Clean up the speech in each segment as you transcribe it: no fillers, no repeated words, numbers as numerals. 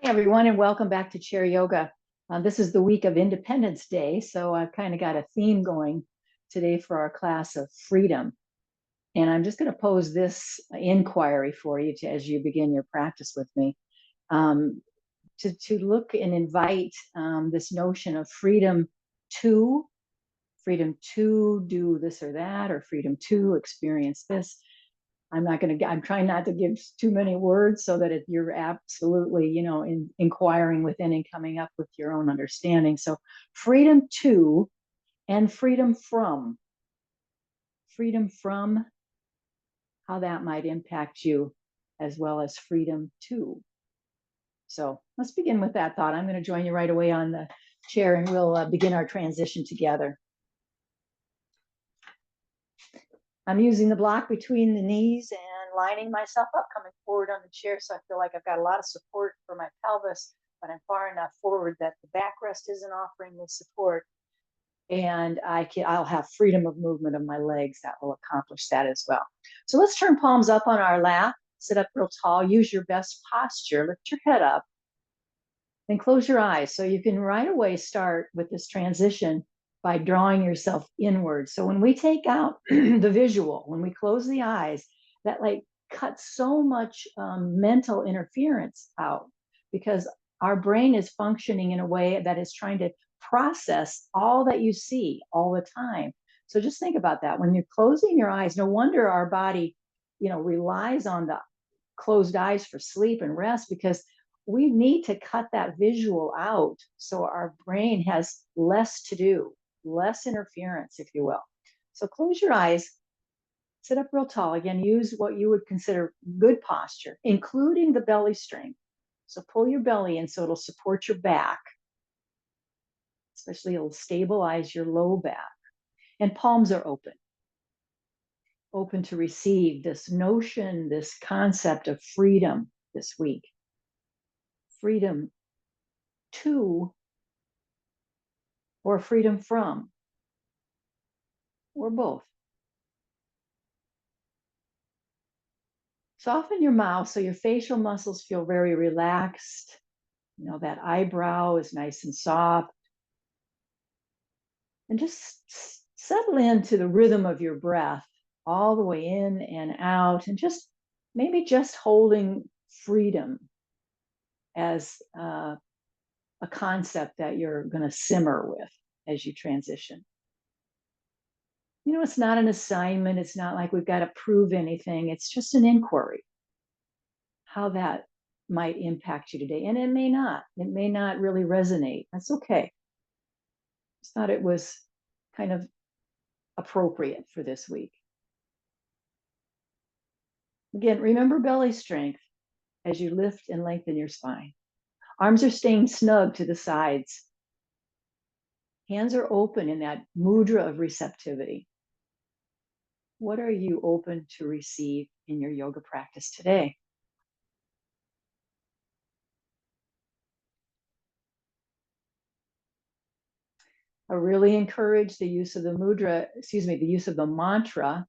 Hey everyone, and welcome back to Chair Yoga. This is the week of Independence Day, so I've kind of got a theme going today for our class of freedom. And I'm just going to pose this inquiry for you as you begin your practice with me, um, to look and invite this notion of freedom to do this or that, or freedom to experience this. I'm trying not to give too many words so that you're absolutely, inquiring within and coming up with your own understanding. So freedom to and freedom from how that might impact you, as well as freedom to. So let's begin with that thought. I'm going to join you right away on the chair and we'll begin our transition together. I'm using the block between the knees and lining myself up, coming forward on the chair, so I feel like I've got a lot of support for my pelvis, but I'm far enough forward that the backrest isn't offering me support, and I'll have freedom of movement of my legs that will accomplish that as well. So let's turn palms up on our lap, sit up real tall, use your best posture, lift your head up, then close your eyes. So you can right away start with this transition by drawing yourself inward. So when we take out the visual, when we close the eyes, that like cuts so much mental interference out, because our brain is functioning in a way that is trying to process all that you see all the time. So just think about that. When you're closing your eyes, no wonder our body, relies on the closed eyes for sleep and rest, because we need to cut that visual out so our brain has less to do, less interference, if you will. So close your eyes, sit up real tall. Again, use what you would consider good posture, including the belly strength. So pull your belly in so it'll support your back, especially it'll stabilize your low back. And palms are open to receive this notion, this concept of freedom this week. Freedom to, or freedom from, or both. Soften your mouth so your facial muscles feel very relaxed. That eyebrow is nice and soft. And just settle into the rhythm of your breath all the way in and out, and maybe just holding freedom as a concept that you're going to simmer with as you transition. It's not an assignment. It's not like we've got to prove anything. It's just an inquiry, how that might impact you today. And it may not really resonate. That's okay. Just thought it was kind of appropriate for this week. Again, remember belly strength as you lift and lengthen your spine. Arms are staying snug to the sides. Hands are open in that mudra of receptivity. What are you open to receive in your yoga practice today? I really encourage the use of the use of the mantra,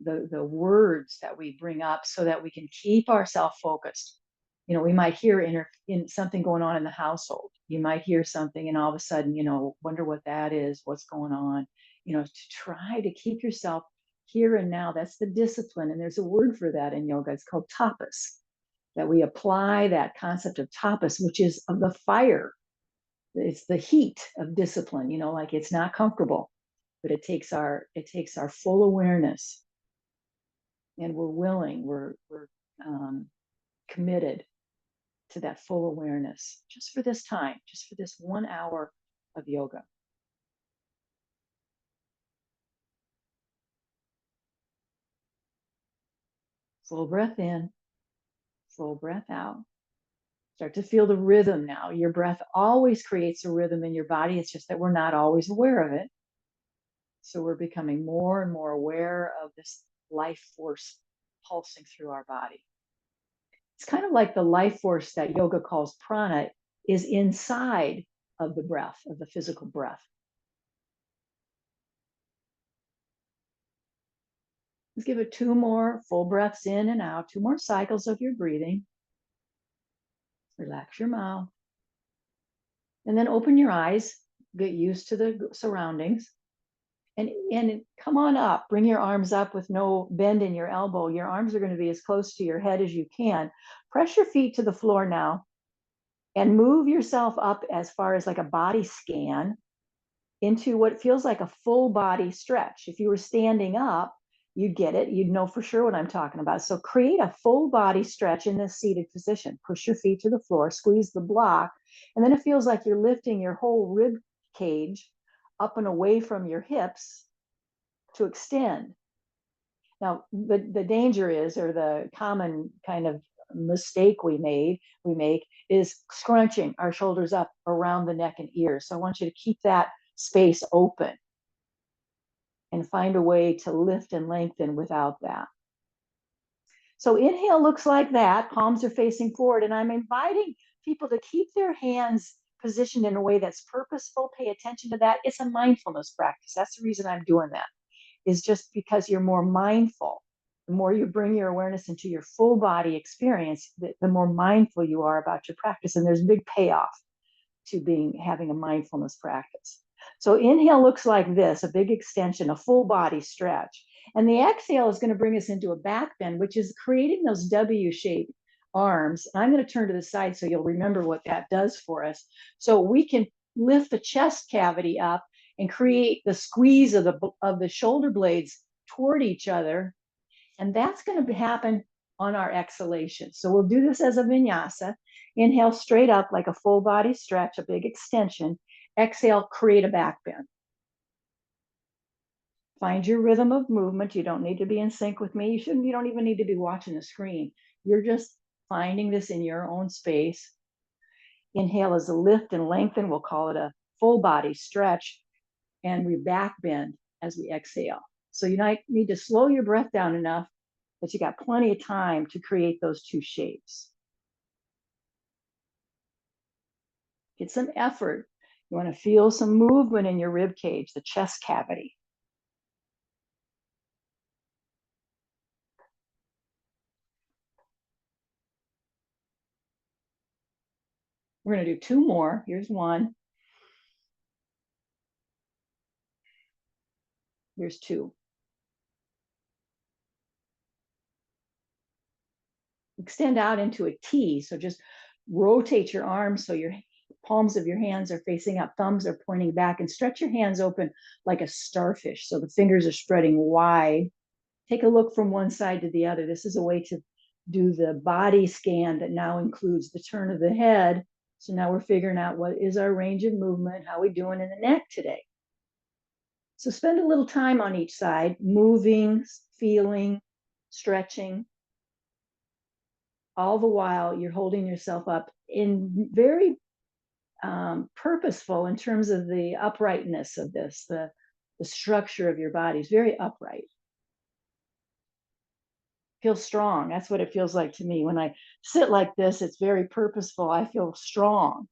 the words that we bring up, so that we can keep ourselves focused. We might hear in something going on in the household. You might hear something and all of a sudden, wonder what that is, what's going on, to try to keep yourself here and now. That's the discipline. And there's a word for that in yoga. It's called tapas, that we apply that concept of tapas, which is of the fire. It's the heat of discipline, like it's not comfortable, but it takes our full awareness, and we're willing, we're committed to that full awareness just for this time, just for this 1 hour of yoga. Full breath in, full breath out. Start to feel the rhythm now. Your breath always creates a rhythm in your body. It's just that we're not always aware of it. So we're becoming more and more aware of this life force pulsing through our body. It's kind of like the life force that yoga calls prana is inside of the breath, of the physical breath. Let's give it 2 more full breaths in and out, 2 more cycles of your breathing. Relax your mouth. And then open your eyes. Get used to the surroundings. And come on up. Bring your arms up with no bend in your elbow. Your arms are going to be as close to your head as you can. Press your feet to the floor now and move yourself up as far as like a body scan into what feels like a full body stretch. If you were standing up, you'd get it. You'd know for sure what I'm talking about. So create a full body stretch in this seated position. Push your feet to the floor, squeeze the block, and then it feels like you're lifting your whole rib cage up and away from your hips to extend. Now, the danger is, or the common kind of mistake we make is scrunching our shoulders up around the neck and ears. So I want you to keep that space open and find a way to lift and lengthen without that. So inhale looks like that. Palms are facing forward, and I'm inviting people to keep their hands positioned in a way that's purposeful. Pay attention to that. It's a mindfulness practice. That's the reason I'm doing that, is just because you're more mindful. The more you bring your awareness into your full body experience, the more mindful you are about your practice. And there's a big payoff to having a mindfulness practice. So inhale looks like this, a big extension, a full body stretch. And the exhale is going to bring us into a back bend, which is creating those W-shaped arms. And I'm going to turn to the side so you'll remember what that does for us. So we can lift the chest cavity up and create the squeeze of the shoulder blades toward each other. And that's going to happen on our exhalation. So we'll do this as a vinyasa. Inhale straight up like a full body stretch, a big extension. Exhale, create a back bend. Find your rhythm of movement. You don't need to be in sync with me. You don't even need to be watching the screen. You're just finding this in your own space. Inhale is a lift and lengthen. We'll call it a full body stretch. And we back bend as we exhale. So you might need to slow your breath down enough that you got plenty of time to create those two shapes. Get some effort. You want to feel some movement in your rib cage, the chest cavity. We're going to do two more. Here's one. Here's two. Extend out into a T. So just rotate your arms so your palms of your hands are facing up, thumbs are pointing back, and stretch your hands open like a starfish. So the fingers are spreading wide. Take a look from one side to the other. This is a way to do the body scan that now includes the turn of the head. So now we're figuring out what is our range of movement, how are we doing in the neck today. So spend a little time on each side, moving, feeling, stretching. All the while you're holding yourself up in very purposeful in terms of the uprightness of this, the structure of your body is very upright. Feel strong. That's what it feels like to me. When I sit like this, it's very purposeful. I feel strong.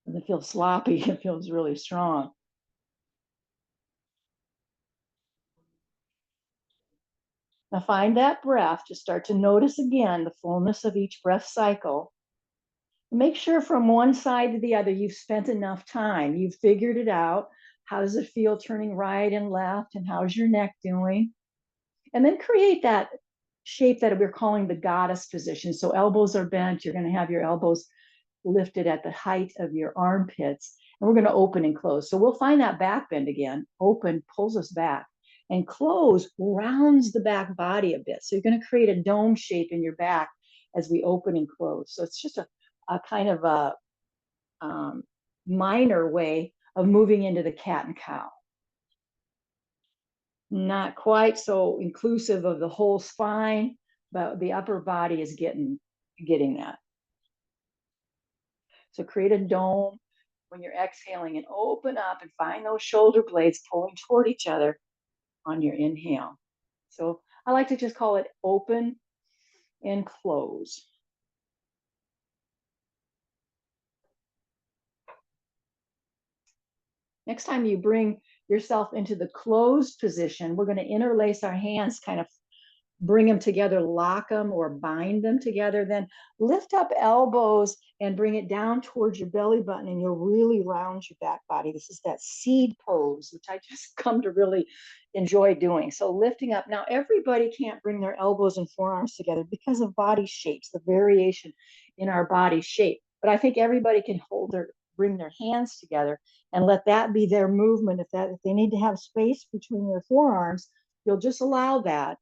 When it feels sloppy, it feels really strong. Now find that breath. Just start to notice again the fullness of each breath cycle. Make sure from one side to the other, you've spent enough time. You've figured it out. How does it feel turning right and left? And how's your neck doing? And then create that shape that we're calling the goddess position. So elbows are bent. You're going to have your elbows lifted at the height of your armpits. And we're going to open and close. So we'll find that back bend again. Open pulls us back. And close rounds the back body a bit. So you're going to create a dome shape in your back as we open and close. So it's just a kind of a minor way of moving into the cat and cow. Not quite so inclusive of the whole spine, but the upper body is getting that. So create a dome when you're exhaling and open up and find those shoulder blades pulling toward each other on your inhale. So I like to just call it open and close. Next time you bring yourself into the closed position, we're going to interlace our hands kind of bring them together, lock them or bind them together. Then lift up elbows and bring it down towards your belly button, and you'll really round your back body. This is that seed pose, which I just come to really enjoy doing. So lifting up. Now, everybody can't bring their elbows and forearms together because of body shapes, the variation in our body shape. But I think everybody can bring their hands together and let that be their movement. If they need to have space between their forearms, you'll just allow that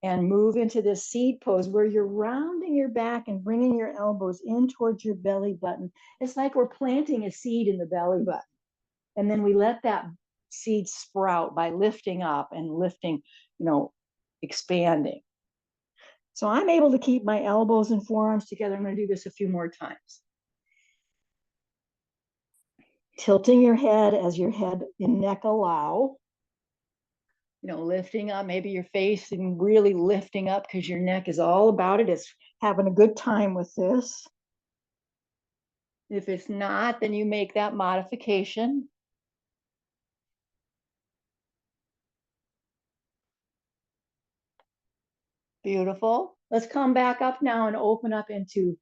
and move into this seed pose where you're rounding your back and bringing your elbows in towards your belly button. It's like we're planting a seed in the belly button. And then we let that seed sprout by lifting up and lifting, expanding. So I'm able to keep my elbows and forearms together. I'm going to do this a few more times. Tilting your head as your head and neck allow. Lifting up, maybe your face and really lifting up because your neck is all about it. It's having a good time with this. If it's not, then you make that modification. Beautiful. Let's come back up now and open up into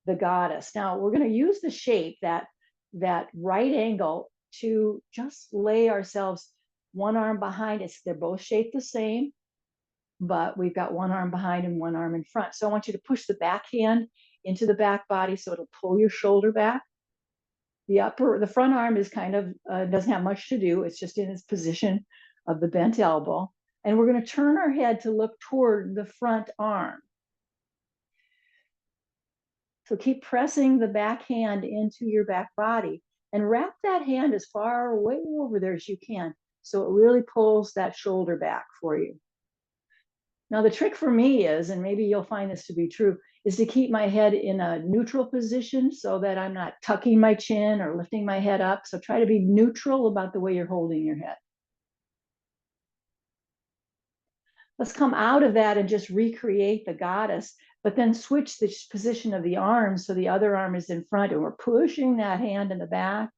the goddess. Now we're going to use the shape, that right angle, to just lay ourselves one arm behind us. They're both shaped the same, but we've got one arm behind and one arm in front. So I want you to push the back hand into the back body so it'll pull your shoulder back. The front arm is kind of, doesn't have much to do. It's just in its position of the bent elbow. And we're going to turn our head to look toward the front arm. So keep pressing the back hand into your back body and wrap that hand as far away over there as you can, so it really pulls that shoulder back for you. Now, the trick for me is, and maybe you'll find this to be true, is to keep my head in a neutral position so that I'm not tucking my chin or lifting my head up. So try to be neutral about the way you're holding your head. Let's come out of that and just recreate the goddess, but then switch the position of the arms so the other arm is in front and we're pushing that hand in the back.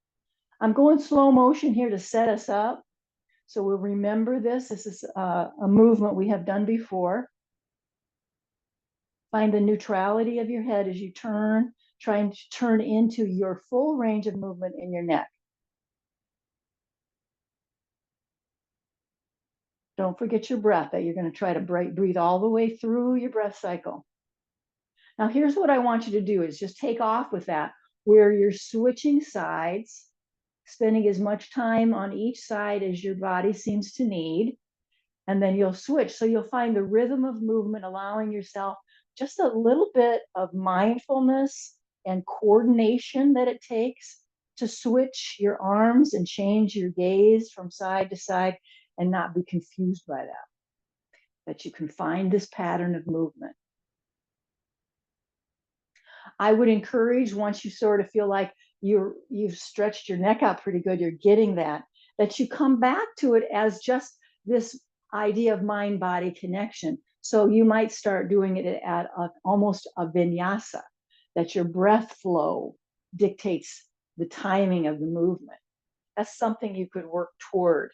I'm going slow motion here to set us up. So we'll remember this. This is a movement we have done before. Find the neutrality of your head as you turn, trying to turn into your full range of movement in your neck. Don't forget your breath, that you're going to try to breathe all the way through your breath cycle. Now, here's what I want you to do is just take off with that, where you're switching sides, spending as much time on each side as your body seems to need. And then you'll switch. So you'll find the rhythm of movement, allowing yourself just a little bit of mindfulness and coordination that it takes to switch your arms and change your gaze from side to side and not be confused by that you can find this pattern of movement. I would encourage, once you sort of feel like you've stretched your neck out pretty good, you're getting that you come back to it as just this idea of mind-body connection. So you might start doing it at almost a vinyasa, that your breath flow dictates the timing of the movement. That's something you could work toward.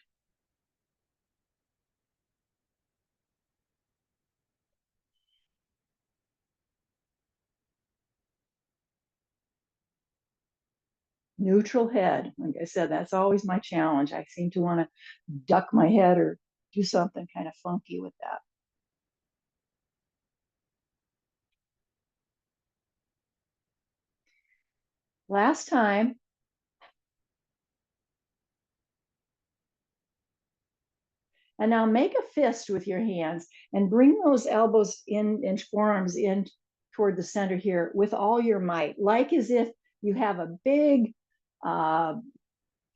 Neutral head. Like I said, that's always my challenge. I seem to want to duck my head or do something kind of funky with that. Last time. And now make a fist with your hands and bring those elbows in and forearms in toward the center here with all your might, like as if you have a big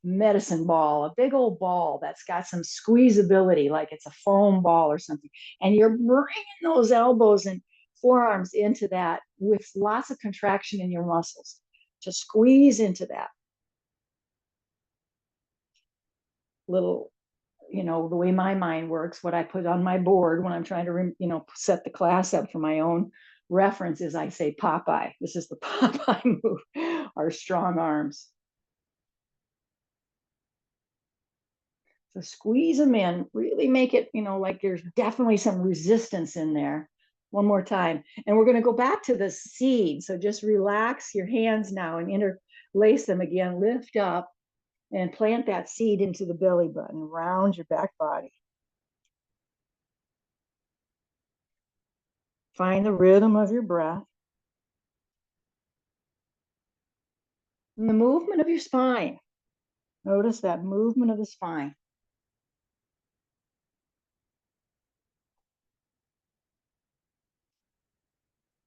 medicine ball, a big old ball that's got some squeezability, like it's a foam ball or something. And you're bringing those elbows and forearms into that with lots of contraction in your muscles to squeeze into that little, the way my mind works, what I put on my board when I'm trying to, set the class up for my own reference is I say Popeye. This is the Popeye move, our strong arms. So squeeze them in, really make it, like there's definitely some resistance in there. One more time. And we're going to go back to the seed. So just relax your hands now and interlace them again. Lift up and plant that seed into the belly button, around your back body. Find the rhythm of your breath and the movement of your spine. Notice that movement of the spine.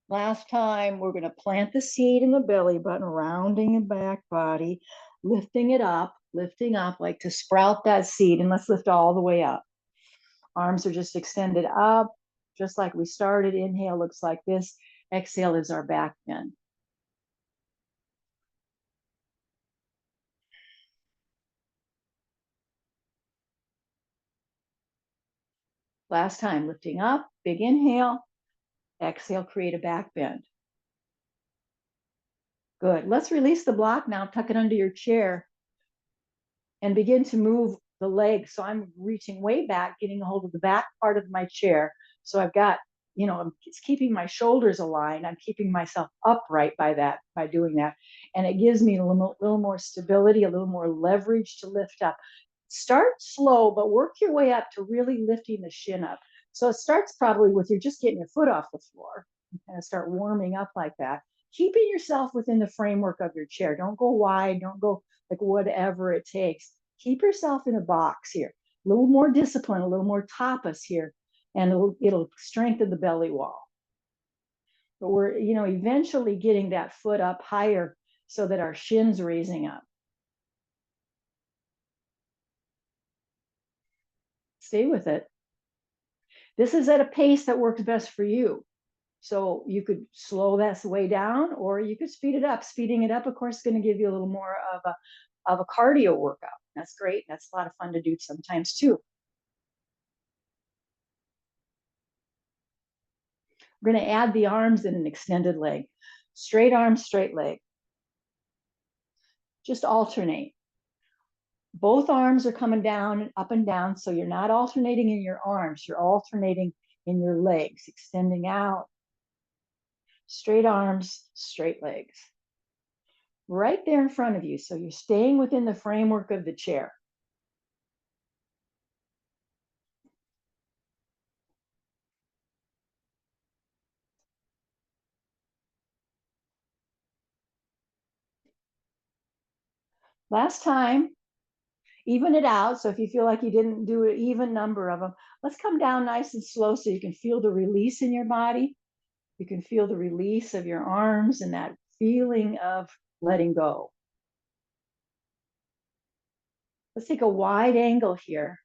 Last time, we're going to plant the seed in the belly button, rounding the back body, lifting it up, lifting up, like to sprout that seed. And let's lift all the way up. Arms are just extended up, just like we started. Inhale looks like this. Exhale is our back bend. Last time, lifting up, big inhale. Exhale, create a back bend. Good. Let's release the block now. Tuck it under your chair and begin to move the legs. So I'm reaching way back, getting a hold of the back part of my chair. So I've got, it's keeping my shoulders aligned. I'm keeping myself upright by doing that. And it gives me a little more stability, a little more leverage to lift up. Start slow, but work your way up to really lifting the shin up. So it starts probably with you just getting your foot off the floor and kind of start warming up like that. Keeping yourself within the framework of your chair. Don't go wide, don't go like whatever it takes. Keep yourself in a box here. A little more discipline, a little more tapas here, and it'll strengthen the belly wall. But we're, eventually getting that foot up higher so that our shin's raising up. Stay with it. This is at a pace that works best for you. So you could slow that way down, or you could speed it up. Speeding it up, of course, is going to give you a little more of a cardio workout. That's great. That's a lot of fun to do sometimes too. We're going to add the arms in an extended leg. Straight arm, straight leg. Just alternate. Both arms are coming down and up and down, so you're not alternating in your arms. You're alternating in your legs, extending out. Straight arms, straight legs. Right there in front of you, so you're staying within the framework of the chair. Last time, even it out. So if you feel like you didn't do an even number of them, let's come down nice and slow so you can feel the release in your body. You can feel the release of your arms and that feeling of letting go. Let's take a wide angle here.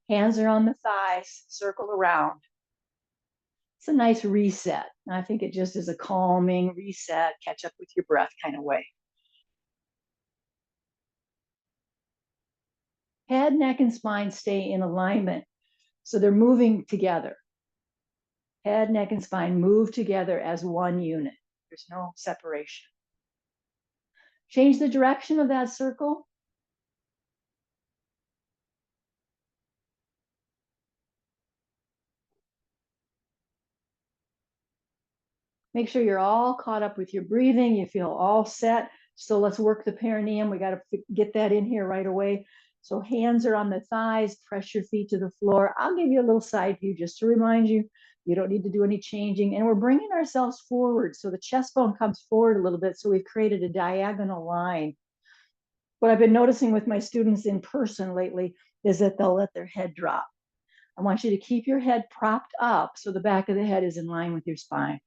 Hands are on the thighs, circle around. It's a nice reset. And I think it just is a calming reset, catch up with your breath kind of way. Head, neck, and spine stay in alignment. So they're moving together. Head, neck, and spine move together as one unit. There's no separation. Change the direction of that circle. Make sure you're all caught up with your breathing. You feel all set. So let's work the perineum. We got to get that in here right away. So hands are on the thighs, press your feet to the floor. I'll give you a little side view just to remind you, you don't need to do any changing. And we're bringing ourselves forward. So the chest bone comes forward a little bit. So we've created a diagonal line. What I've been noticing with my students in person lately is that they'll let their head drop. I want you to keep your head propped up so the back of the head is in line with your spine.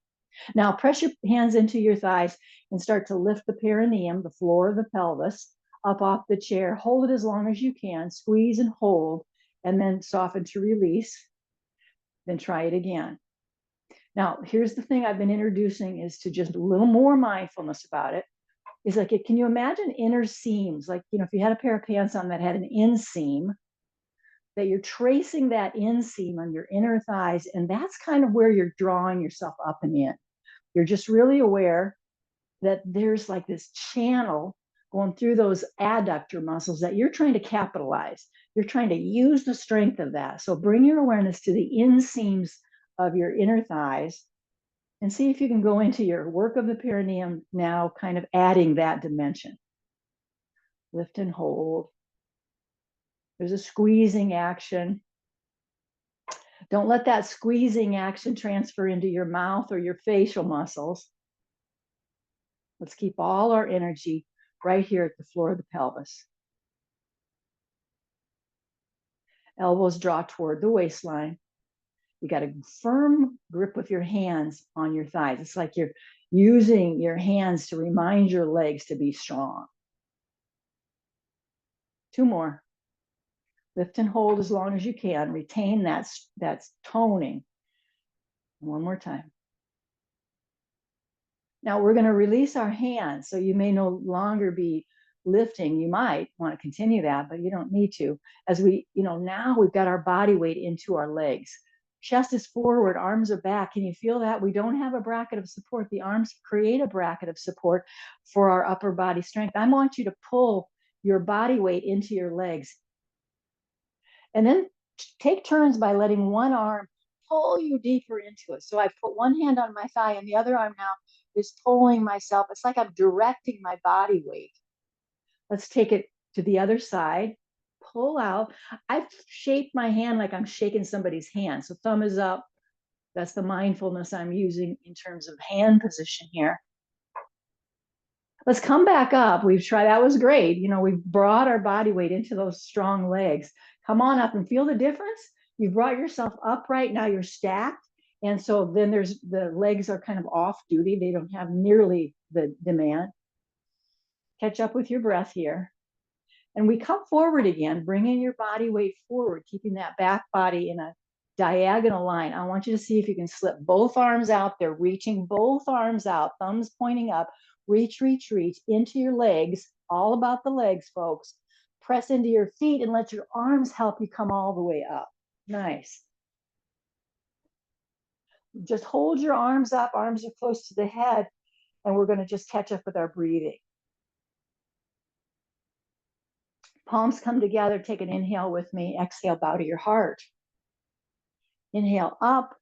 Now press your hands into your thighs and start to lift the perineum, the floor of the pelvis, up off the chair. Hold it as long as you can, squeeze and hold, and then soften to release. Then try it again. Now, here's the thing I've been introducing is to just a little more mindfulness about it. Is like, can you imagine inner seams? Like, if you had a pair of pants on that had an inseam, that you're tracing that inseam on your inner thighs, and that's kind of where you're drawing yourself up and in. You're just really aware that there's like this channel going through those adductor muscles that you're trying to capitalize. You're trying to use the strength of that. So bring your awareness to the inseams of your inner thighs and see if you can go into your work of the perineum now, kind of adding that dimension. Lift and hold. There's a squeezing action. Don't let that squeezing action transfer into your mouth or your facial muscles. Let's keep all our energy right here at the floor of the pelvis. Elbows draw toward the waistline. You got a firm grip with your hands on your thighs. It's like you're using your hands to remind your legs to be strong. 2 more. Lift and hold as long as you can. Retain that toning. 1 more time. Now we're going to release our hands. So you may no longer be lifting. You might want to continue that, but you don't need to. As we, now we've got our body weight into our legs. Chest is forward, arms are back. Can you feel that? We don't have a bracket of support. The arms create a bracket of support for our upper body strength. I want you to pull your body weight into your legs. And then take turns by letting one arm pull you deeper into it. So I put one hand on my thigh and the other arm now is pulling myself. It's like I'm directing my body weight. Let's take it to the other side. Pull out. I've shaped my hand like I'm shaking somebody's hand. So thumb is up. That's the mindfulness I'm using in terms of hand position here. Let's come back up. We've tried, that was great. We've brought our body weight into those strong legs. Come on up and feel the difference. You've brought yourself upright. Now you're stacked. And so then the legs are kind of off duty. They don't have nearly the demand. Catch up with your breath here. And we come forward again, bringing your body weight forward, keeping that back body in a diagonal line. I want you to see if you can slip both arms out there, reaching both arms out, thumbs pointing up. Reach, reach, reach into your legs. All about the legs, folks. Press into your feet and let your arms help you come all the way up. Nice. Just hold your arms up. Arms are close to the head. And we're going to just catch up with our breathing. Palms come together. Take an inhale with me. Exhale, bow to your heart. Inhale up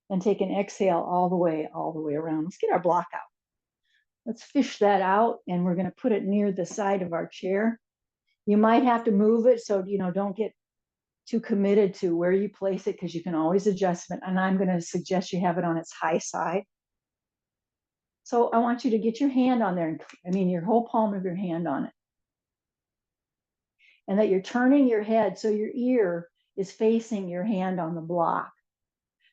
and take an exhale all the way around. Let's get our block out. Let's fish that out, and we're going to put it near the side of our chair. You might have to move it, so don't get too committed to where you place it, because you can always adjust it. And I'm going to suggest you have it on its high side. So I want you to get your hand on there, your whole palm of your hand on it. And that you're turning your head so your ear is facing your hand on the block.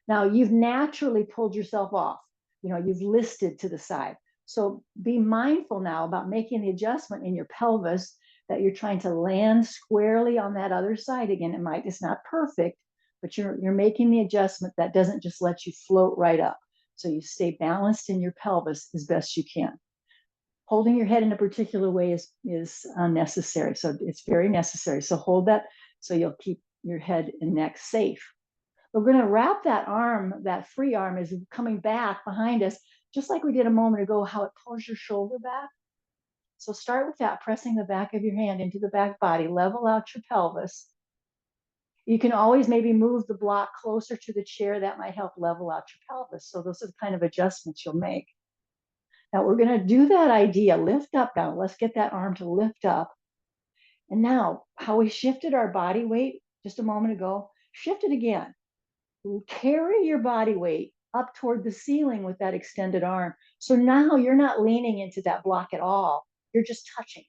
Now you've naturally pulled yourself off. You've listed to the side. So be mindful now about making the adjustment in your pelvis, that you're trying to land squarely on that other side again. It's not perfect, but you're making the adjustment that doesn't just let you float right up. So you stay balanced in your pelvis as best you can. Holding your head in a particular way is unnecessary. So it's very necessary. So hold that so you'll keep your head and neck safe. We're going to wrap that arm, that free arm is coming back behind us, just like we did a moment ago, how it pulls your shoulder back. So start with that, pressing the back of your hand into the back body, level out your pelvis. You can always maybe move the block closer to the chair. That might help level out your pelvis. So those are the kind of adjustments you'll make. Now we're going to do that idea, lift up now. Let's get that arm to lift up. And now how we shifted our body weight just a moment ago, shift it again. Carry your body weight up toward the ceiling with that extended arm. So now you're not leaning into that block at all. You're just touching.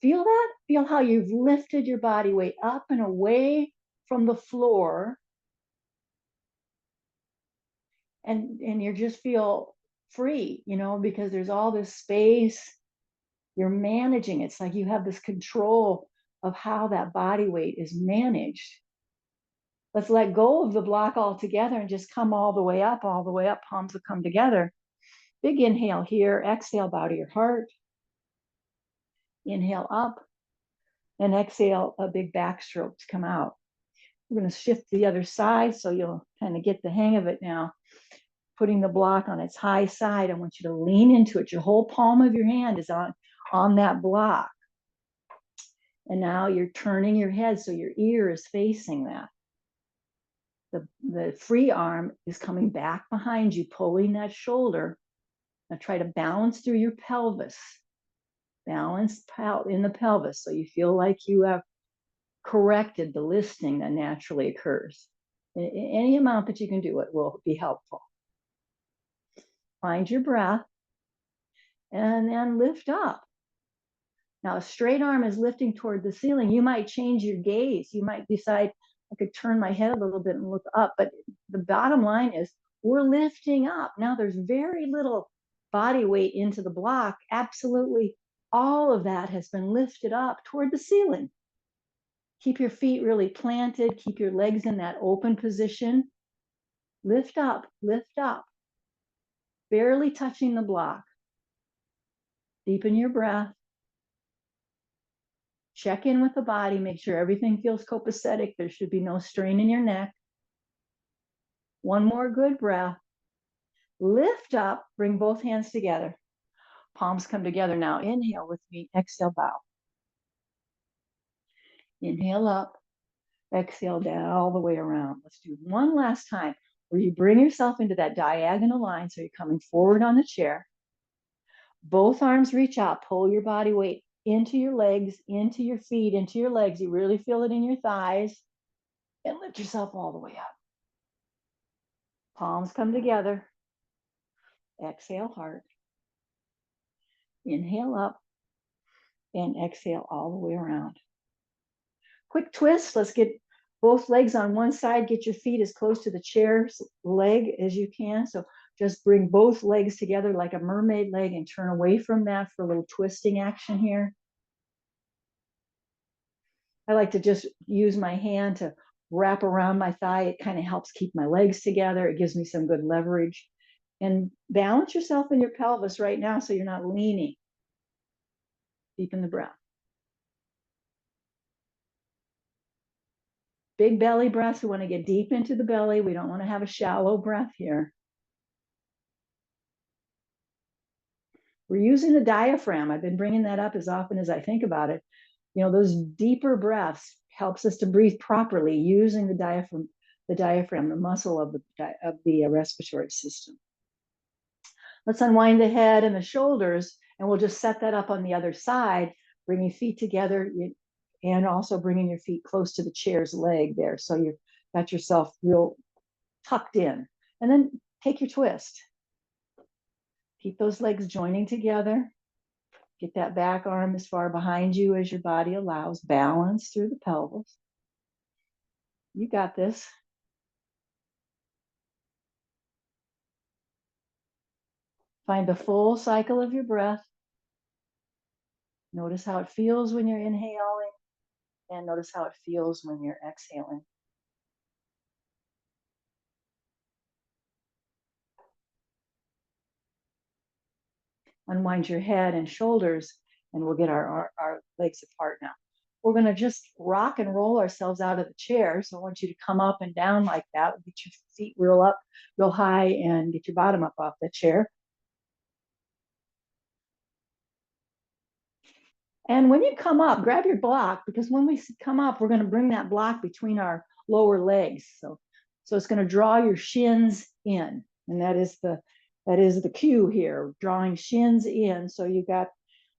Feel that? Feel how you've lifted your body weight up and away from the floor. And you just feel free, because there's all this space. You're managing. It's like you have this control of how that body weight is managed. Let's let go of the block altogether and just come all the way up, palms will come together. Big inhale here, exhale, bow to your heart. Inhale up, and exhale, a big backstroke to come out. We're going to shift to the other side so you'll kind of get the hang of it now. Putting the block on its high side, I want you to lean into it. Your whole palm of your hand is on that block. And now you're turning your head so your ear is facing that. The free arm is coming back behind you, pulling that shoulder. Now try to balance through your pelvis. Balance in the pelvis so you feel like you have corrected the listing that naturally occurs. Any amount that you can do it will be helpful. Find your breath and then lift up. Now, a straight arm is lifting toward the ceiling. You might change your gaze. You might decide, I could turn my head a little bit and look up. But the bottom line is we're lifting up. Now, there's very little body weight into the block. Absolutely all of that has been lifted up toward the ceiling. Keep your feet really planted. Keep your legs in that open position. Lift up, barely touching the block. Deepen your breath. Check in with the body. Make sure everything feels copacetic. There should be no strain in your neck. One more good breath. Lift up. Bring both hands together. Palms come together now. Inhale with me. Exhale, bow. Inhale up. Exhale down all the way around. Let's do one last time where you bring yourself into that diagonal line. So you're coming forward on the chair. Both arms reach out. Pull your body weight into your legs, into your feet, into your legs. You really feel it in your thighs. And lift yourself all the way up. Palms come together. Exhale, heart. Inhale up. And exhale all the way around. Quick twist. Let's get both legs on one side. Get your feet as close to the chair's leg as you can. So just bring both legs together like a mermaid leg and turn away from that for a little twisting action here. I like to just use my hand to wrap around my thigh. It kind of helps keep my legs together. It gives me some good leverage. And balance yourself in your pelvis right now so you're not leaning. Deepen the breath. Big belly breaths. We want to get deep into the belly. We don't want to have a shallow breath here. We're using the diaphragm. I've been bringing that up as often as I think about it. You know, those deeper breaths helps us to breathe properly using the diaphragm, the muscle of the respiratory system. Let's unwind the head and the shoulders, and we'll just set that up on the other side, bringing feet together and also bringing your feet close to the chair's leg there. So you've got yourself real tucked in. And then take your twist. Keep those legs joining together. Get that back arm as far behind you as your body allows. Balance through the pelvis. You got this. Find the full cycle of your breath. Notice how it feels when you're inhaling, and notice how it feels when you're exhaling. Unwind your head and shoulders, and we'll get our legs apart now. We're going to just rock and roll ourselves out of the chair. So I want you to come up and down like that. Get your feet real up, real high, and get your bottom up off the chair. And when you come up, grab your block, because when we come up, we're going to bring that block between our lower legs. So it's going to draw your shins in, and that is the cue here, drawing shins in. So you got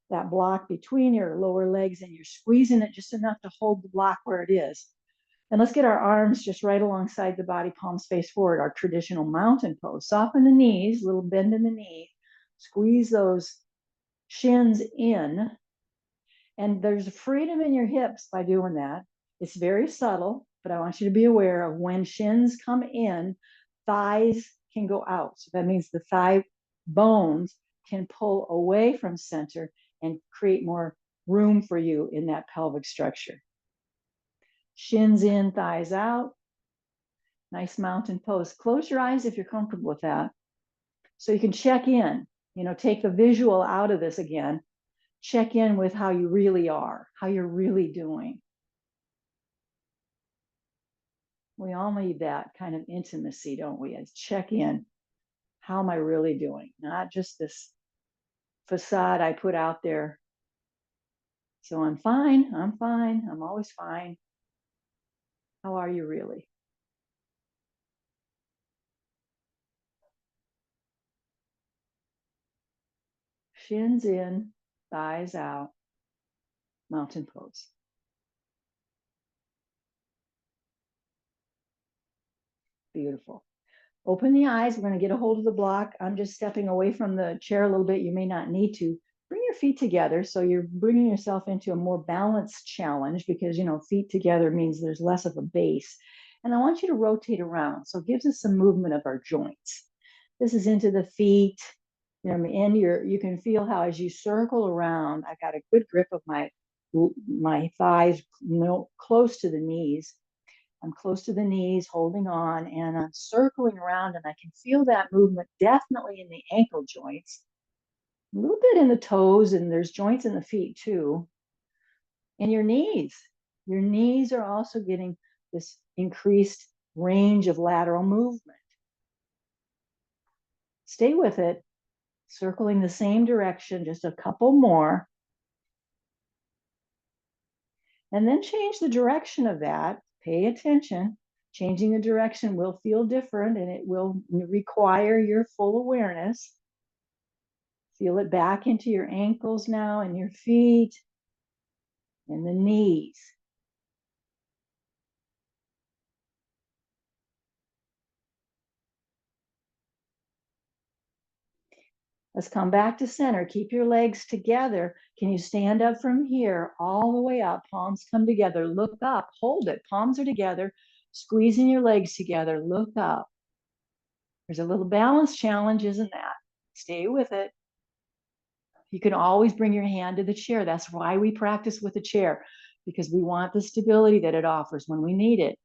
that block between your lower legs, and you're squeezing it just enough to hold the block where it is. And let's get our arms just right alongside the body, palms face forward, our traditional mountain pose. Soften the knees, little bend in the knee, squeeze those shins in. And there's a freedom in your hips by doing that. It's very subtle, but I want you to be aware of when shins come in, thighs can go out. So that means the thigh bones can pull away from center and create more room for you in that pelvic structure. Shins in, thighs out. Nice mountain pose. Close your eyes if you're comfortable with that. So you can check in, take the visual out of this again. Check in with how you really are, how you're really doing. We all need that kind of intimacy, don't we? As check in. How am I really doing? Not just this facade I put out there So I'm fine. I'm fine. I'm always fine. How are you really? Shins in, thighs out, mountain pose. Beautiful. Open the eyes. We're going to get a hold of the block. I'm just stepping away from the chair a little bit. You may not need to. Bring your feet together. So you're bringing yourself into a more balanced challenge because, feet together means there's less of a base. And I want you to rotate around. So it gives us some movement of our joints. This is into the feet. And you can feel how as you circle around, I got a good grip of my thighs close to the knees. I'm close to the knees, holding on, and I'm circling around, and I can feel that movement definitely in the ankle joints, a little bit in the toes, and there's joints in the feet too, and your knees. Your knees are also getting this increased range of lateral movement. Stay with it, circling the same direction, just a couple more. And then change the direction of that. Pay attention. Changing the direction will feel different and it will require your full awareness. Feel it back into your ankles now and your feet and the knees. Let's come back to center. Keep your legs together. Can you stand up from here all the way up? Palms come together. Look up. Hold it. Palms are together. Squeezing your legs together. Look up. There's a little balance challenge, isn't that? Stay with it. You can always bring your hand to the chair. That's why we practice with the chair, because we want the stability that it offers when we need it.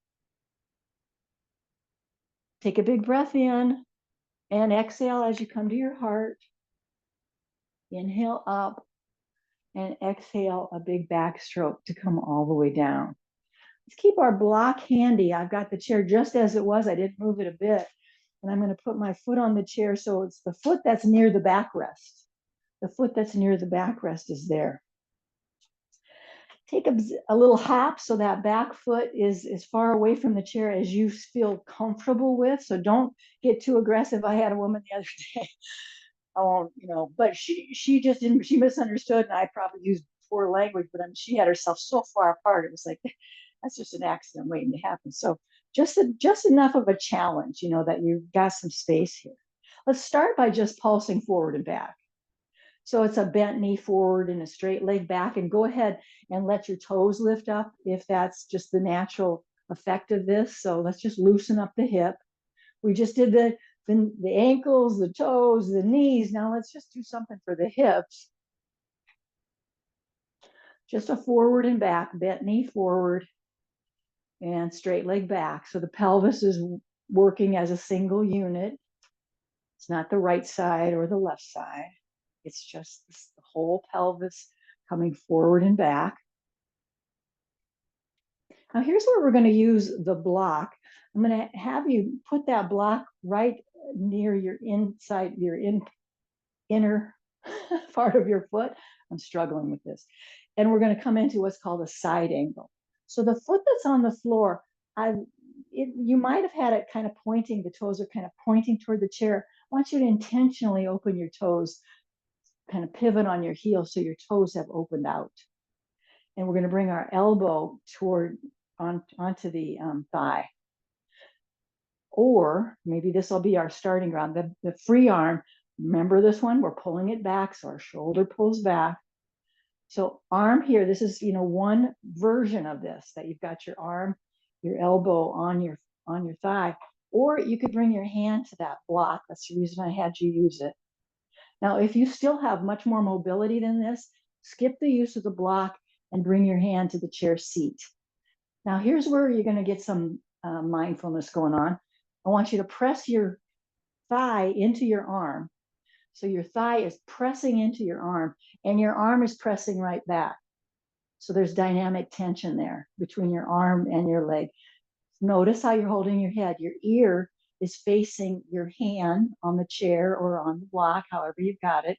Take a big breath in and exhale as you come to your heart. Inhale up and exhale a big backstroke to come all the way down. Let's keep our block handy. I've got the chair just as it was. I didn't move it a bit. And I'm going to put my foot on the chair so it's the foot that's near the backrest. The foot that's near the backrest is there. Take a little hop so that back foot is as far away from the chair as you feel comfortable with. So don't get too aggressive. I had a woman the other day. But she just didn't. She misunderstood, and I probably used poor language. But she had herself so far apart. It was like that's just an accident waiting to happen. So just enough of a challenge, that you've got some space here. Let's start by just pulsing forward and back. So it's a bent knee forward and a straight leg back, and go ahead and let your toes lift up if that's just the natural effect of this. So let's just loosen up the hip. We just did the ankles, the toes, the knees. Now let's just do something for the hips. Just a forward and back, bent knee forward and straight leg back. So the pelvis is working as a single unit. It's not the right side or the left side. It's just the whole pelvis coming forward and back. Now here's where we're going to use the block. I'm going to have you put that block right near your inside, your inner part of your foot. I'm struggling with this. And we're going to come into what's called a side angle. So the foot that's on the floor, you might have had it kind of pointing, the toes are kind of pointing toward the chair. I want you to intentionally open your toes, kind of pivot on your heel so your toes have opened out. And we're going to bring our elbow onto the thigh. Or maybe this will be our starting ground. The free arm, remember this one? We're pulling it back, so our shoulder pulls back. So arm here, this is one version of this, that you've got your arm, your elbow on your thigh. Or you could bring your hand to that block. That's the reason I had you use it. Now, if you still have much more mobility than this, skip the use of the block and bring your hand to the chair seat. Now, here's where you're going to get some mindfulness going on. I want you to press your thigh into your arm. So your thigh is pressing into your arm, and your arm is pressing right back. So there's dynamic tension there between your arm and your leg. Notice how you're holding your head. Your ear is facing your hand on the chair or on the block, however you've got it.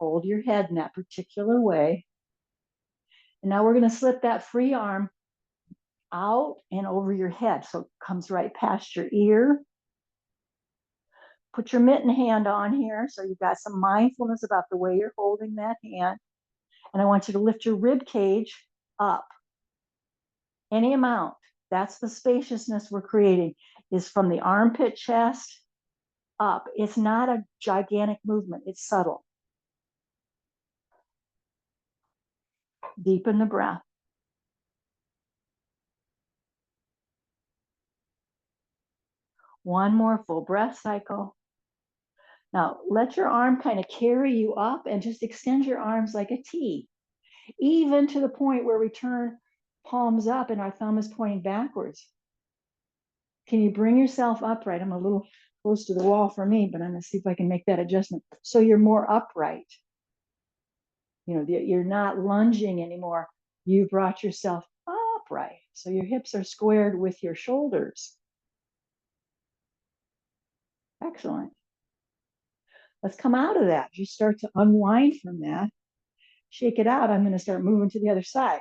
Hold your head in that particular way. And now we're going to slip that free arm out and over your head. So it comes right past your ear. Put your mitten hand on here. So you've got some mindfulness about the way you're holding that hand. And I want you to lift your rib cage up. Any amount. That's the spaciousness we're creating, is from the armpit chest up. It's not a gigantic movement. It's subtle. Deepen the breath. One more full breath cycle. Now, let your arm kind of carry you up and just extend your arms like a T, even to the point where we turn palms up and our thumb is pointing backwards. Can you bring yourself upright? I'm a little close to the wall for me, but I'm going to see if I can make that adjustment. So you're more upright. You know, you're not lunging anymore. You brought yourself upright. So your hips are squared with your shoulders. Excellent. Let's come out of that. You start to unwind from that. Shake it out. I'm going to start moving to the other side.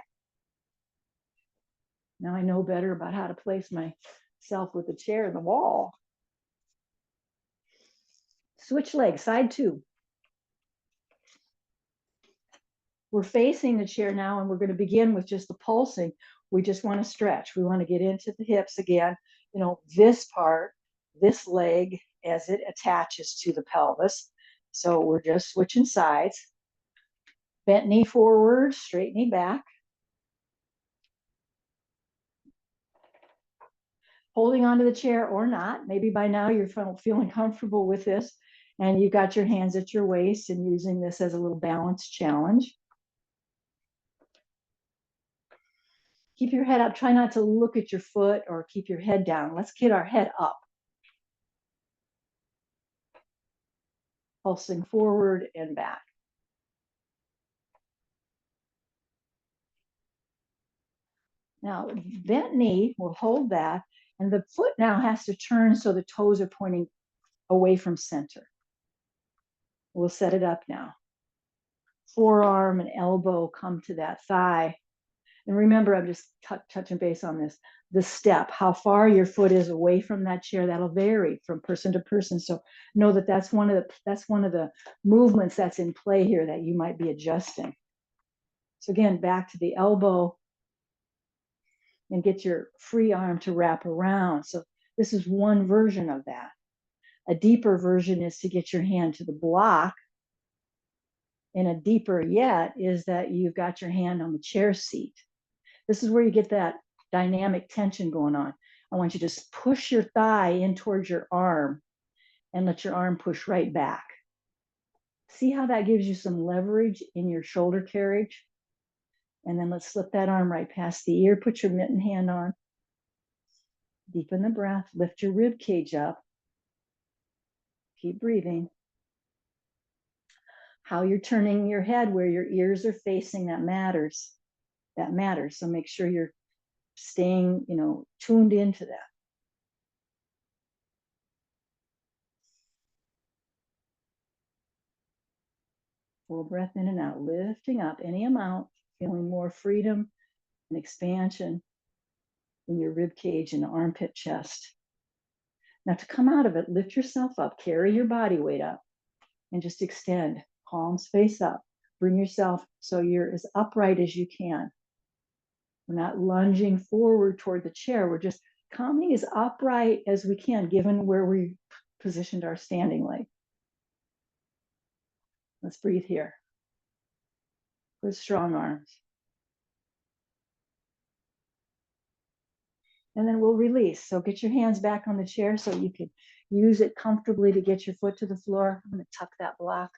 Now I know better about how to place myself with the chair and the wall. Switch legs, side two. We're facing the chair now, and we're going to begin with just the pulsing. We just want to stretch. We want to get into the hips again. You know, this part, this leg, as it attaches to the pelvis. So we're just switching sides. Bent knee forward, straight knee back. Holding onto the chair or not. Maybe by now you're feeling comfortable with this, and you've got your hands at your waist and using this as a little balance challenge. Keep your head up. Try not to look at your foot or keep your head down. Let's get our head up. Pulsing forward and back. Now, bent knee, we'll hold that, and the foot now has to turn so the toes are pointing away from center. We'll set it up now. Forearm and elbow come to that thigh. And remember, I'm just touching base on this. The step, how far your foot is away from that chair, that'll vary from person to person. So know that that's one of the movements that's in play here that you might be adjusting. So again, back to the elbow and get your free arm to wrap around. So this is one version of that. A deeper version is to get your hand to the block. And a deeper yet is that you've got your hand on the chair seat. This is where you get that dynamic tension going on. I want you to just push your thigh in towards your arm and let your arm push right back. See how that gives you some leverage in your shoulder carriage? And then let's slip that arm right past the ear. Put your mitten hand on. Deepen the breath. Lift your rib cage up. Keep breathing. How you're turning your head, where your ears are facing, that matters. That matters. So make sure you're staying, tuned into that. Full breath in and out, lifting up any amount, feeling more freedom and expansion in your rib cage and armpit chest. Now to come out of it, lift yourself up, carry your body weight up, and just extend, palms face up. Bring yourself so you're as upright as you can. We're not lunging forward toward the chair. We're just coming as upright as we can, given where we positioned our standing leg. Let's breathe here. With strong arms. And then we'll release. So get your hands back on the chair so you can use it comfortably to get your foot to the floor. I'm going to tuck that block.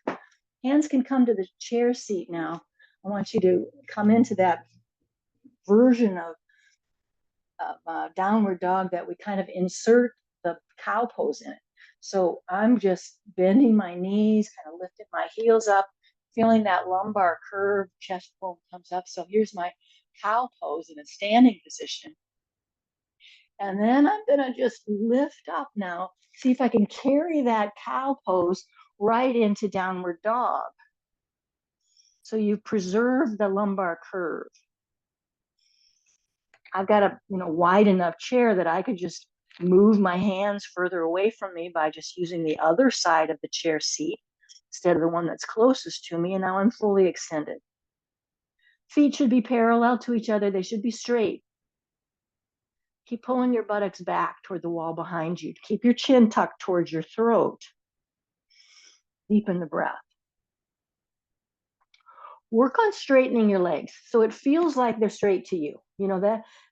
Hands can come to the chair seat now. I want you to come into that version of downward dog that we kind of insert the cow pose in it. So I'm just bending my knees, kind of lifting my heels up, feeling that lumbar curve, chest bone comes up. So here's my cow pose in a standing position. And then I'm going to just lift up now, see if I can carry that cow pose right into downward dog. So you preserve the lumbar curve. I've got a wide enough chair that I could just move my hands further away from me by just using the other side of the chair seat instead of the one that's closest to me, and now I'm fully extended. Feet should be parallel to each other. They should be straight. Keep pulling your buttocks back toward the wall behind you. Keep your chin tucked towards your throat. Deepen the breath. Work on straightening your legs so it feels like they're straight to you.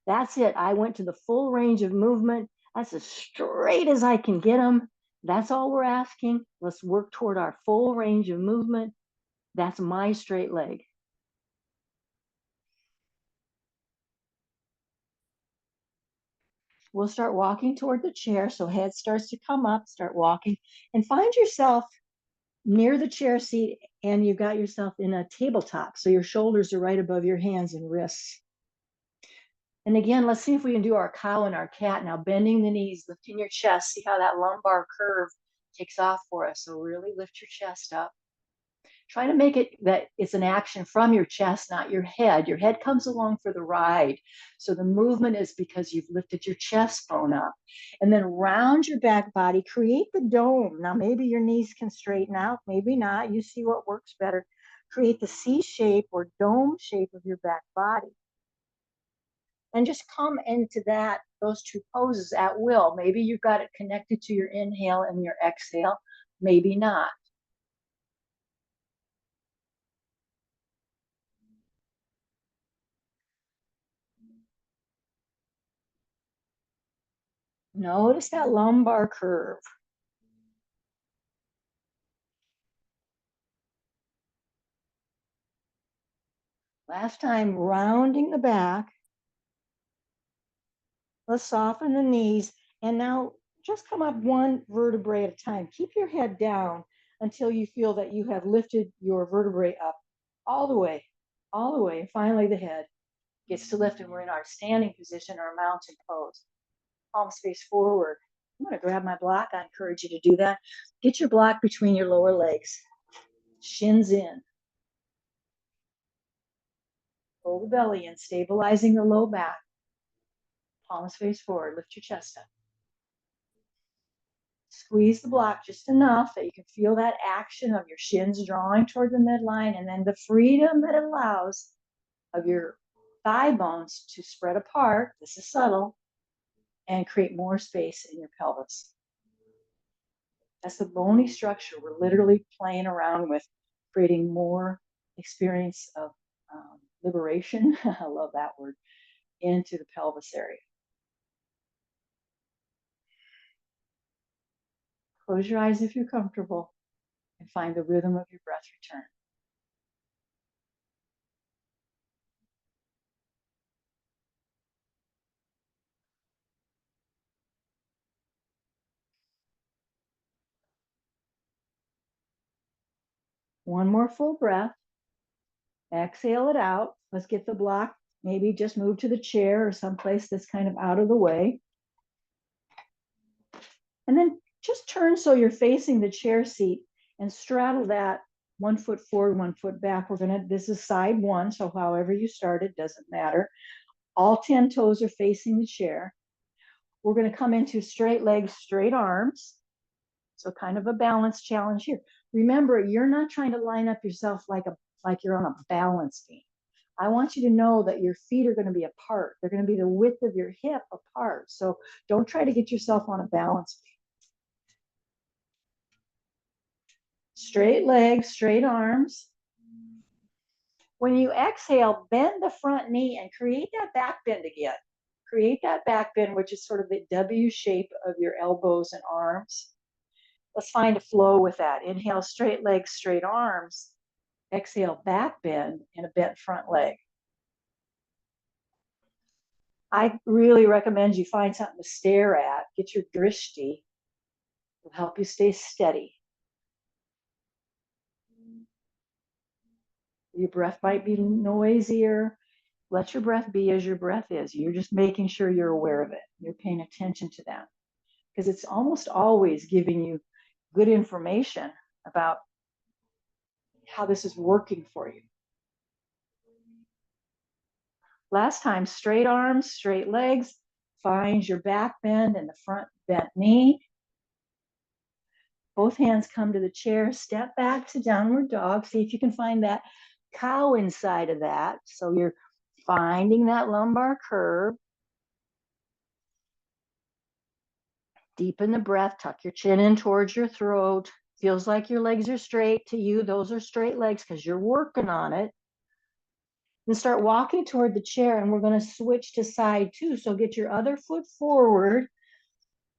That's it. I went to the full range of movement. That's as straight as I can get them. That's all we're asking. Let's work toward our full range of movement. That's my straight leg. We'll start walking toward the chair. So head starts to come up, start walking, and find yourself near the chair seat, and you've got yourself in a tabletop. So your shoulders are right above your hands and wrists. And again, let's see if we can do our cow and our cat. Now, bending the knees, lifting your chest. See how that lumbar curve takes off for us. So really lift your chest up. Try to make it that it's an action from your chest, not your head. Your head comes along for the ride. So the movement is because you've lifted your chest bone up. And then round your back body, create the dome. Now, maybe your knees can straighten out, maybe not. You see what works better. Create the C shape or dome shape of your back body. And just come into those two poses at will. Maybe you've got it connected to your inhale and your exhale, maybe not. Notice that lumbar curve. Last time, rounding the back. Let's soften the knees. And now just come up one vertebrae at a time. Keep your head down until you feel that you have lifted your vertebrae up all the way, all the way. And finally, the head gets to lift, and we're in our standing position, our mountain pose. Palms face forward. I'm going to grab my block. I encourage you to do that. Get your block between your lower legs. Shins in. Pull the belly in, stabilizing the low back. Palms face forward. Lift your chest up. Squeeze the block just enough that you can feel that action of your shins drawing toward the midline, and then the freedom that it allows of your thigh bones to spread apart. This is subtle, and create more space in your pelvis. That's the bony structure we're literally playing around with, creating more experience of liberation. I love that word, into the pelvis area. Close your eyes if you're comfortable and find the rhythm of your breath return. One more full breath. Exhale it out. Let's get the block. Maybe just move to the chair or someplace that's kind of out of the way. And then just turn so you're facing the chair seat and straddle that 1 foot forward, 1 foot back. This is side one, so however you start, it doesn't matter. All 10 toes are facing the chair. We're going to come into straight legs, straight arms. So kind of a balance challenge here. Remember, you're not trying to line up yourself like you're on a balance beam. I want you to know that your feet are going to be apart. They're going to be the width of your hip apart. So don't try to get yourself on a balance beam. Straight legs, straight arms. When you exhale, bend the front knee and create that back bend again. Create that back bend, which is sort of the W shape of your elbows and arms. Let's find a flow with that. Inhale, straight legs, straight arms. Exhale, back bend and a bent front leg. I really recommend you find something to stare at. Get your drishti. It'll help you stay steady. Your breath might be noisier. Let your breath be as your breath is. You're just making sure you're aware of it. You're paying attention to that, because it's almost always giving you good information about how this is working for you. Last time, straight arms, straight legs. Find your back bend and the front bent knee. Both hands come to the chair. Step back to downward dog. See if you can find that cow inside of that. So you're finding that lumbar curve. Deepen the breath. Tuck your chin in towards your throat. Feels like your legs are straight to you. Those are straight legs because you're working on it. Then start walking toward the chair, and we're going to switch to side two. So get your other foot forward.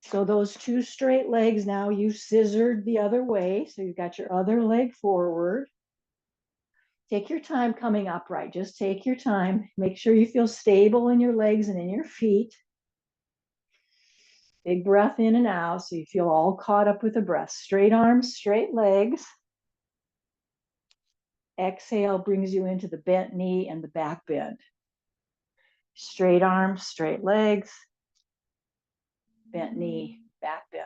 So those two straight legs, now you scissored the other way. So you've got your other leg forward. Take your time coming upright. Just take your time. Make sure you feel stable in your legs and in your feet. Big breath in and out so you feel all caught up with the breath. Straight arms, straight legs. Exhale brings you into the bent knee and the back bend. Straight arms, straight legs, bent knee, back bend.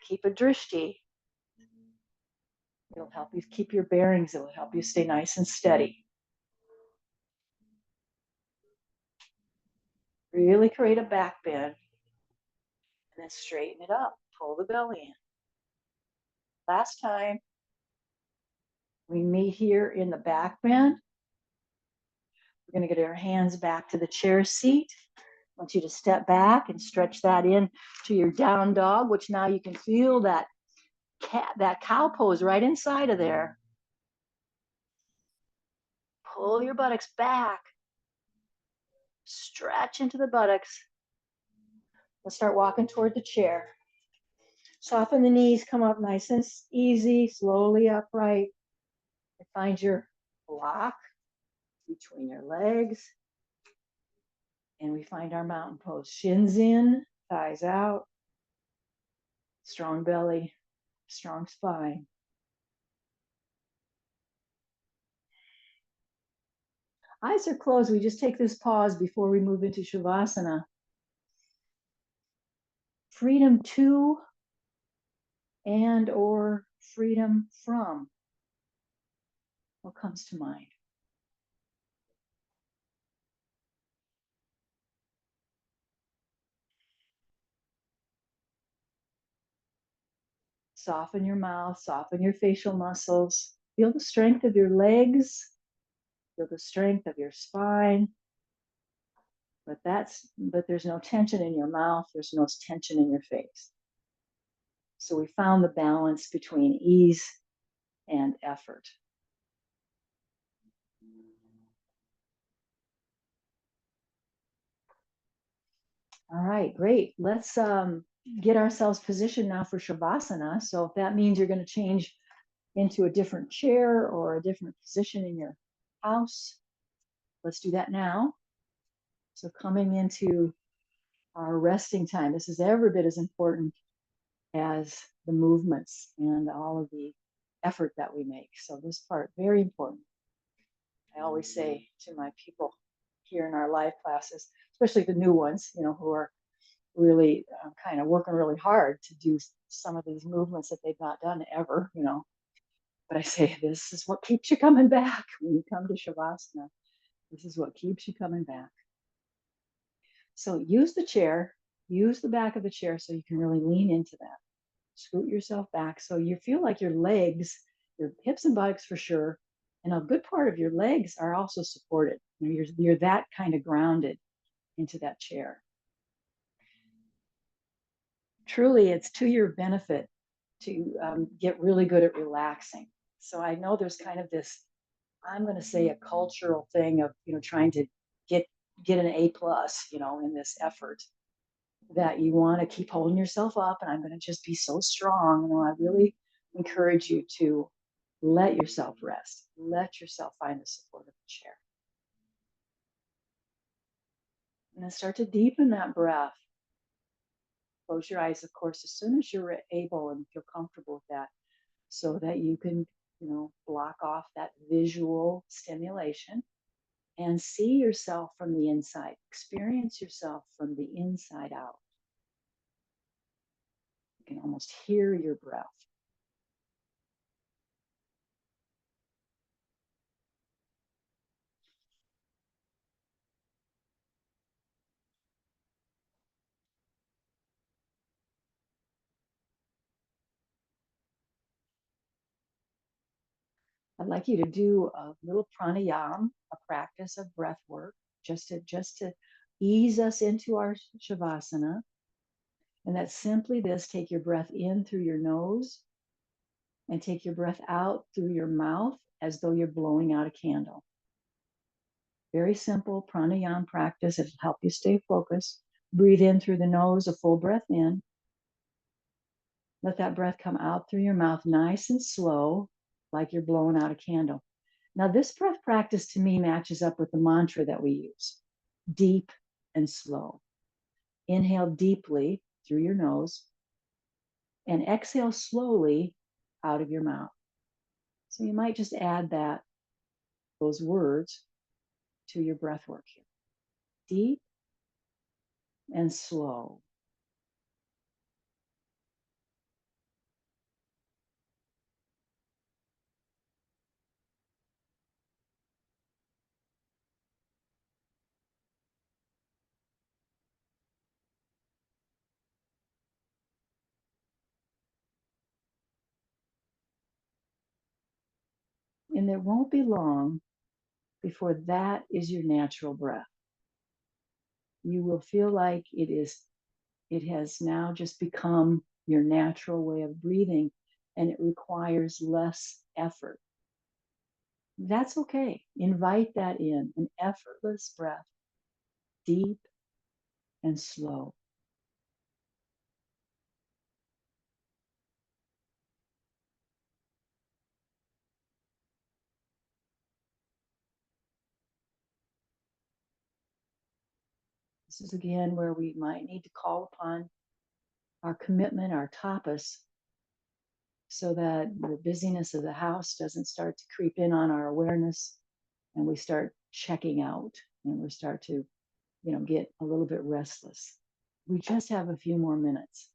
Keep a drishti. It'll help you keep your bearings. It'll help you stay nice and steady. Really create a back bend and then straighten it up. Pull the belly in. Last time, we meet here in the back bend. We're going to get our hands back to the chair seat. I want you to step back and stretch that in to your down dog, which now you can feel that cow pose right inside of there. Pull your buttocks back. Stretch into the buttocks. Let's start walking toward the chair. Soften the knees, come up nice and easy, slowly upright. And find your block between your legs. And we find our mountain pose. Shins in, thighs out. Strong belly, strong spine. Eyes are closed. We just take this pause before we move into Shavasana. Freedom to and or freedom from. What comes to mind? Soften your mouth, soften your facial muscles. Feel the strength of your legs. Feel the strength of your spine. But there's no tension in your mouth. There's no tension in your face. So we found the balance between ease and effort. All right, great. Let's get ourselves positioned now for Shavasana. So if that means you're going to change into a different chair or a different position in your house, let's do that now. So coming into our resting time, this is every bit as important as the movements and all of the effort that we make. So this part, very important. I always say to my people here in our live classes, especially the new ones, who are really kind of working really hard to do some of these movements that they've not done ever, But I say, this is what keeps you coming back when you come to Shavasana. This is what keeps you coming back. So use the chair, use the back of the chair so you can really lean into that. Scoot yourself back so you feel like your legs, your hips and buttocks for sure, and a good part of your legs are also supported. You're that kind of grounded into that chair. Truly, it's to your benefit to get really good at relaxing. So I know there's kind of this, I'm going to say, a cultural thing of trying to get an A plus, in this effort, that you want to keep holding yourself up, and I'm going to just be so strong. I really encourage you to let yourself rest. Let yourself find the support of the chair. And then start to deepen that breath. Close your eyes, of course, as soon as you're able and feel comfortable with that, so that you can, block off that visual stimulation and see yourself from the inside. Experience yourself from the inside out. You can almost hear your breath. I'd like you to do a little pranayama, a practice of breath work, just to ease us into our shavasana. And that's simply this: take your breath in through your nose and take your breath out through your mouth as though you're blowing out a candle. Very simple pranayama practice. It'll help you stay focused. Breathe in through the nose, a full breath in. Let that breath come out through your mouth nice and slow, like you're blowing out a candle. Now, this breath practice to me matches up with the mantra that we use: deep and slow. Inhale deeply through your nose and exhale slowly out of your mouth. So you might just add those words to your breath work here. Deep and slow. And it won't be long before that is your natural breath. You will feel like it has now just become your natural way of breathing, and it requires less effort. That's okay. Invite that in, an effortless breath, deep and slow. This is again where we might need to call upon our commitment, our tapas, so that the busyness of the house doesn't start to creep in on our awareness and we start checking out and we start to, get a little bit restless. We just have a few more minutes.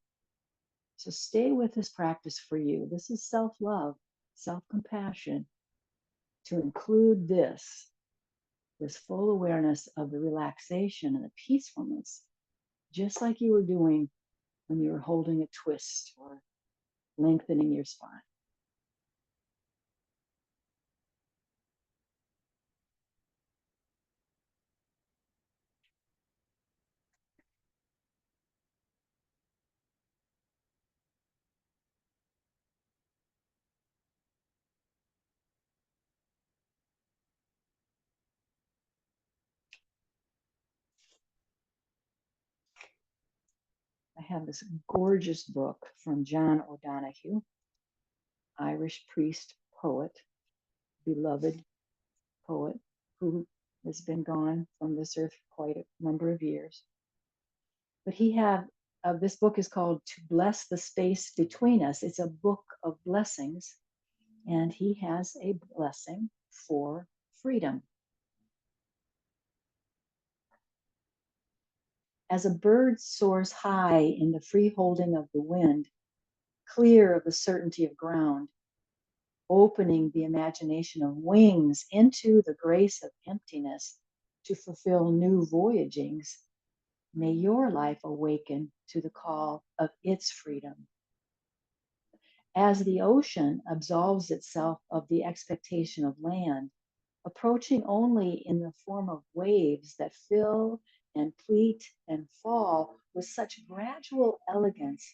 So stay with this practice for you. This is self-love, self-compassion, to include this full awareness of the relaxation and the peacefulness, just like you were doing when you were holding a twist or lengthening your spine. I have this gorgeous book from John O'Donohue, Irish priest, poet, beloved poet, who has been gone from this earth for quite a number of years. But this book is called To Bless the Space Between Us. It's a book of blessings, and he has a blessing for freedom. As a bird soars high in the free holding of the wind, clear of the certainty of ground, opening the imagination of wings into the grace of emptiness to fulfill new voyagings, may your life awaken to the call of its freedom. As the ocean absolves itself of the expectation of land, approaching only in the form of waves that fill and pleat and fall with such gradual elegance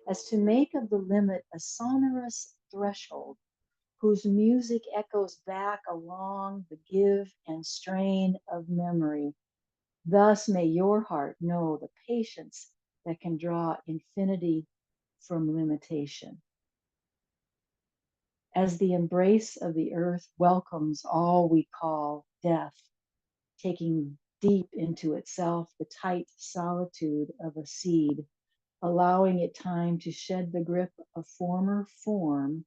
as to make of the limit a sonorous threshold whose music echoes back along the give and strain of memory. Thus may your heart know the patience that can draw infinity from limitation. As the embrace of the earth welcomes all we call death, taking deep into itself the tight solitude of a seed, allowing it time to shed the grip of former form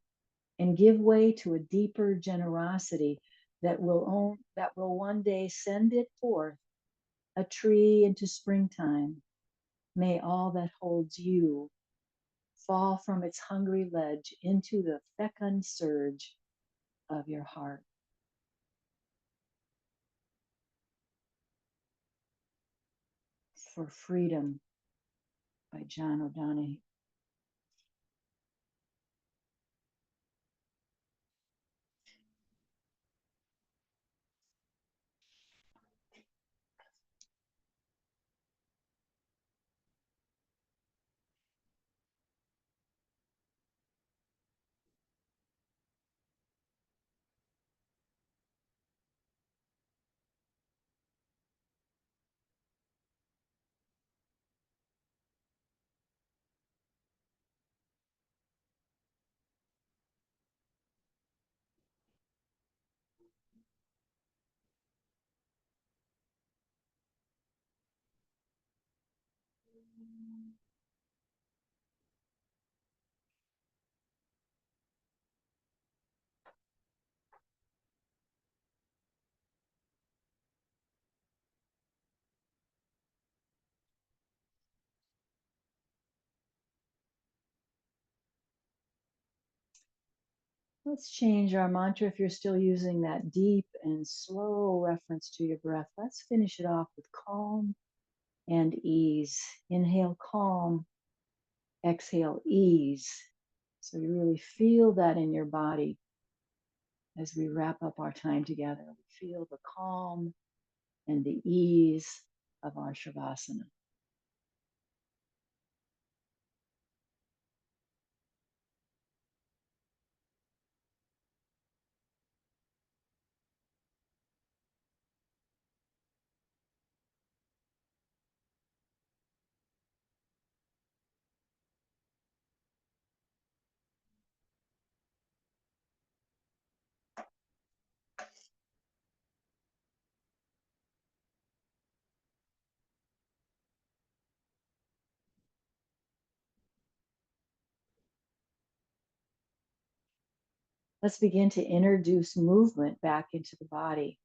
and give way to a deeper generosity that will one day send it forth, a tree into springtime. May all that holds you fall from its hungry ledge into the fecund surge of your heart. For Freedom by John O'Donohue. Let's change our mantra. If you're still using that deep and slow reference to your breath, let's finish it off with calm and ease. Inhale, calm. Exhale, ease. So you really feel that in your body as we wrap up our time together. We feel the calm and the ease of our Shavasana. Let's begin to introduce movement back into the body.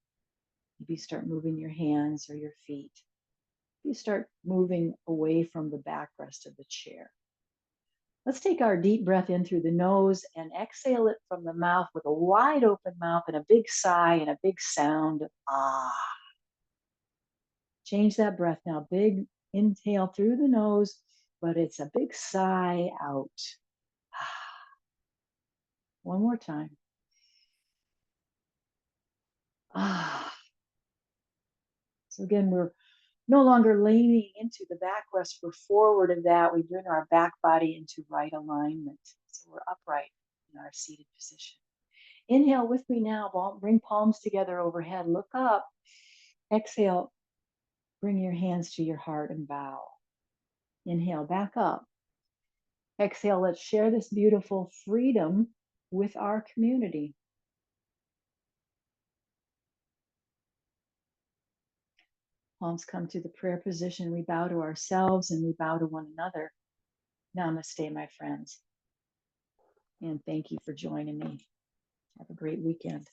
Maybe start moving your hands or your feet. You start moving away from the backrest of the chair. Let's take our deep breath in through the nose and exhale it from the mouth with a wide open mouth and a big sigh and a big sound of ah. Change that breath now. Big inhale through the nose, but it's a big sigh out. One more time. Ah. So again, we're no longer leaning into the backrest. We're forward of that. We bring our back body into right alignment. So we're upright in our seated position. Inhale with me now. Bring palms together overhead. Look up. Exhale. Bring your hands to your heart and bow. Inhale, back up. Exhale, let's share this beautiful freedom with our community. Palms come to the prayer position. We bow to ourselves and we bow to one another. Namaste, my friends. And thank you for joining me. Have a great weekend.